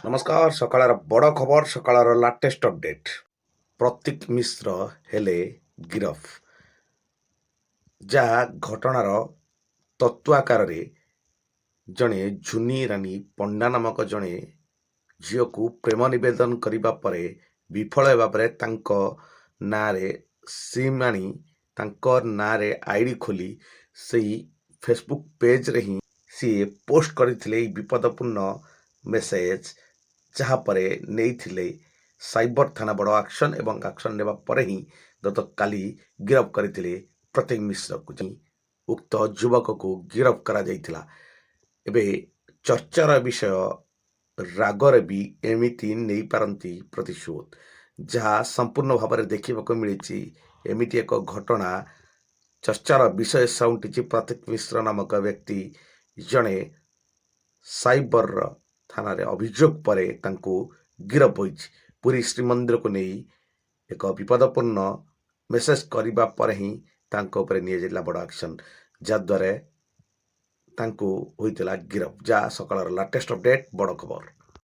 ନମସ୍କାର। ସକାଳର ବଡ଼ ଖବର, ସକାଳର ଲାଟେଷ୍ଟ ଅପଡେଟ୍। ପ୍ରତୀକ ମିଶ୍ର ହେଲେ ଗିରଫ। ଯାହା ଘଟଣାର ତତ୍ତ୍ୱ ଆକାରରେ ଜଣେ ଝୁନି ରାନୀ ପଣ୍ଡା ନାମକ ଜଣେ ଝିଅକୁ ପ୍ରେମ ନିବେଦନ କରିବା ପରେ ବିଫଳ ହେବା ପରେ ତାଙ୍କ ନାଁରେ ସିମ୍ ଆଣି ତାଙ୍କ ନାଁରେ ଆଇଡି ଖୋଲି ସେଇ ଫେସବୁକ୍ ପେଜ୍ରେ ହିଁ ସିଏ ପୋଷ୍ଟ କରିଥିଲେ ଏହି ବିପଦପୂର୍ଣ୍ଣ ମେସେଜ, ଯାହାପରେ ନେଇଥିଲେ ସାଇବର ଥାନା ବଡ଼ ଆକ୍ସନ ଏବଂ ଆକ୍ସନ ନେବା ପରେ ହିଁ ଗତକାଲି ଗିରଫ କରିଥିଲେ ପ୍ରତୀକ ମିଶ୍ରକୁ। ଉକ୍ତ ଯୁବକକୁ ଗିରଫ କରାଯାଇଥିଲା। ଏବେ ଚର୍ଚ୍ଚାର ବିଷୟ, ରାଗରେ ବି ଏମିତି ନେଇପାରନ୍ତି ପ୍ରତିଶୋଧ, ଯାହା ସମ୍ପୂର୍ଣ୍ଣ ଭାବରେ ଦେଖିବାକୁ ମିଳିଛି। ଏମିତି ଏକ ଘଟଣା ଚର୍ଚ୍ଚାର ବିଷୟ ସାଉଁଟିଛି। ପ୍ରତୀକ ମିଶ୍ର ନାମକ ବ୍ୟକ୍ତି ଜଣେ ସାଇବର ଥାନାରେ ଅଭିଯୋଗ ପରେ ତାଙ୍କୁ ଗିରଫ ହୋଇଛି। ପୁରୀ ଶ୍ରୀମନ୍ଦିରକୁ ନେଇ ଏକ ବିପଦପୂର୍ଣ୍ଣ ମେସେଜ କରିବା ପରେ ହିଁ ତାଙ୍କ ଉପରେ ନିଆଯାଇଥିଲା ବଡ଼ ଆକ୍ସନ, ଯାହାଦ୍ୱାରା ତାଙ୍କୁ ହୋଇଥିଲା ଗିରଫ। ଯାହା ସକାଳର ଲାଟେଷ୍ଟ ଅପଡେଟ୍, ବଡ଼ ଖବର।